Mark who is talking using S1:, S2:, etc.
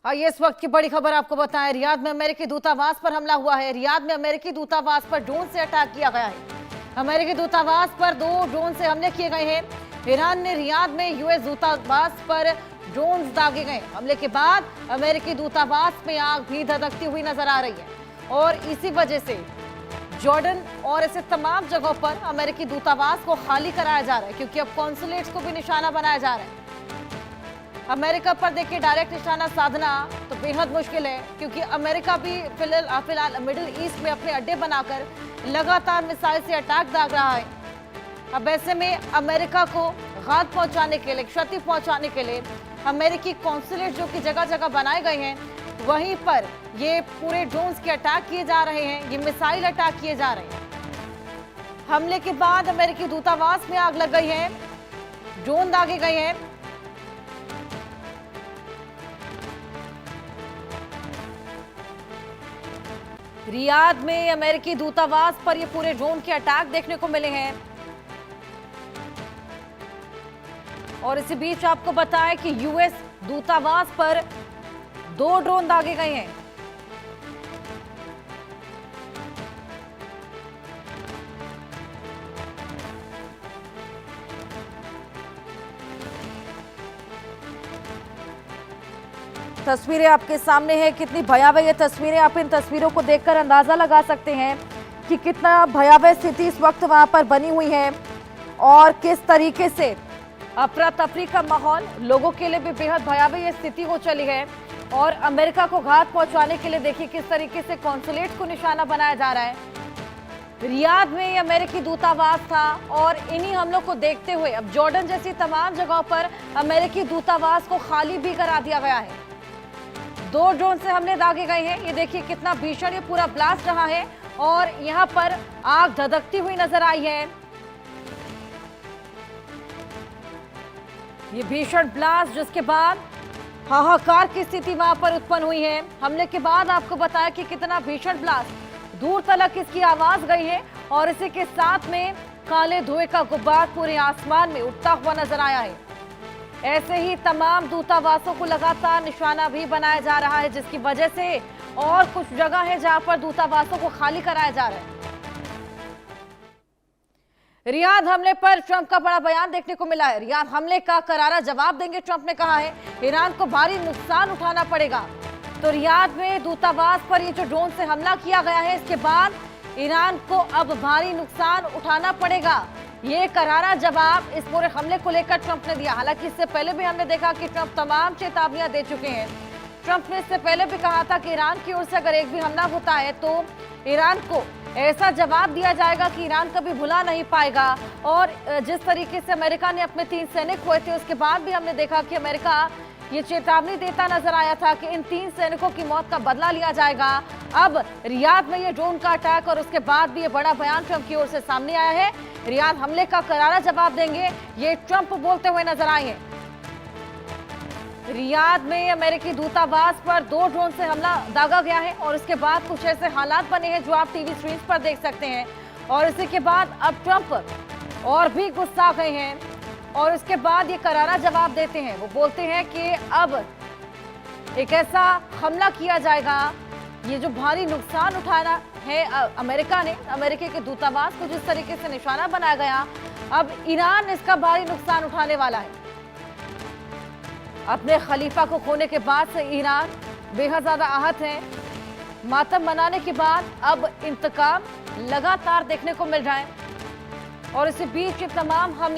S1: आइए इस वक्त की बड़ी खबर आपको बताएं। रियाद में अमेरिकी दूतावास पर हमला हुआ है। रियाद में अमेरिकी दूतावास पर ड्रोन से अटैक किया गया है। अमेरिकी दूतावास पर 2 ड्रोन से हमले किए गए हैं। ईरान ने रियाद में यूएस दूतावास पर ड्रोन दागे गए। हमले के बाद अमेरिकी दूतावास में आग भी धधकती हुई नजर आ रही है और इसी वजह से जॉर्डन और ऐसे तमाम जगहों पर अमेरिकी दूतावास को खाली कराया जा रहा है, क्योंकि अब कॉन्सुलेट्स को भी निशाना बनाया जा रहा है। अमेरिका पर देखिए डायरेक्ट निशाना साधना तो बेहद मुश्किल है, क्योंकि अमेरिका भी फिलहाल मिडिल ईस्ट में अपने अड्डे बनाकर लगातार मिसाइल से अटैक दाग रहा है। अब ऐसे में अमेरिका को घात पहुंचाने के लिए, क्षति पहुंचाने के लिए अमेरिकी कॉन्सुलेट जो कि जगह जगह बनाए गए हैं, वहीं पर ये पूरे ड्रोन्स के अटैक किए जा रहे हैं, ये मिसाइल अटैक किए जा रहे हैं। हमले के बाद अमेरिकी दूतावास में आग लग गई है, ड्रोन दागे गए हैं। रियाद में अमेरिकी दूतावास पर ये पूरे ड्रोन के अटैक देखने को मिले हैं। और इसी बीच आपको बताएं कि यूएस दूतावास पर 2 ड्रोन दागे गए हैं। तस्वीरें आपके सामने है, कितनी भयावह ये तस्वीरें। आप इन तस्वीरों को देखकर अंदाजा लगा सकते हैं कि कितना भयावह स्थिति इस वक्त वहां पर बनी हुई है और किस तरीके से अफरा तफरी का माहौल, लोगों के लिए भी बेहद भयावह ये स्थिति हो चली है। और अमेरिका को घात पहुंचाने के लिए देखिए किस तरीके से कॉन्सुलेट को निशाना बनाया जा रहा है। रियाद में अमेरिकी दूतावास था और इन्हीं हमलों को देखते हुए अब जॉर्डन जैसी तमाम जगहों पर अमेरिकी दूतावास को खाली भी करा दिया गया है। 2 ड्रोन से हमले दागे गए हैं। ये देखिए कितना भीषण ये पूरा ब्लास्ट रहा है और यहाँ पर आग धधकती हुई नजर आई है। ये भीषण ब्लास्ट, जिसके बाद हाहाकार की स्थिति वहां पर उत्पन्न हुई है। हमले के बाद आपको बताया कि कितना भीषण ब्लास्ट, दूर तलक इसकी आवाज गई है और इसी के साथ में काले धुएं का गुब्बार पूरे आसमान में उठता हुआ नजर आया है। ऐसे ही तमाम दूतावासों को लगातार निशाना भी बनाया जा रहा है, जिसकी वजह से और कुछ जगह है जहां पर दूतावासों को खाली कराया जा रहा है। रियाद हमले पर ट्रंप का बड़ा बयान देखने को मिला है। रियाद हमले का करारा जवाब देंगे, ट्रंप ने कहा है। ईरान को भारी नुकसान उठाना पड़ेगा। तो रियाद में दूतावास पर ये जो ड्रोन से हमला किया गया है, इसके बाद ईरान को अब भारी नुकसान उठाना पड़ेगा। ये करारा जवाब इस पूरे हमले को लेकर ट्रंप ने दिया। हालांकि इससे पहले भी हमने देखा कि ट्रंप तमाम चेतावनियां दे चुके हैं। ट्रंप ने इससे पहले भी कहा था कि ईरान की ओर से अगर एक भी हमला होता है तो ईरान को ऐसा जवाब दिया जाएगा कि ईरान कभी भुला नहीं पाएगा। और जिस तरीके से अमेरिका ने अपने 3 सैनिक हुए थे, उसके बाद भी हमने देखा कि अमेरिका ये चेतावनी देता नजर आया था कि इन 3 सैनिकों की मौत का बदला लिया जाएगा। अब रियाद में ये ड्रोन का अटैक और उसके बाद भी ये बड़ा बयान ट्रंप की ओर से सामने आया है। रियाद हमले का करारा जवाब देंगे, ये ट्रंप बोलते हुए नजर आए हैं। रियाद में अमेरिकी दूतावास पर 2 ड्रोन से हमला दागा गया है और उसके बाद कुछ ऐसे हालात बने हैं जो आप टीवी स्क्रीन पर देख सकते हैं। और इसी के बाद अब ट्रंप और भी गुस्सा गए हैं और उसके बाद ये करारा जवाब देते हैं। वो बोलते हैं कि अब एक ऐसा हमला किया जाएगा, ये जो भारी नुकसान उठाना है अमेरिका ने, अमेरिका के दूतावास को जिस तरीके से निशाना बनाया गया, अब ईरान इसका भारी नुकसान उठाने वाला है। अपने खलीफा को खोने के बाद से ईरान बेहद ज्यादा आहत है। मातम मनाने के बाद अब इंतकाम लगातार देखने को मिल रहा है और इसी बीच ये तमाम हमले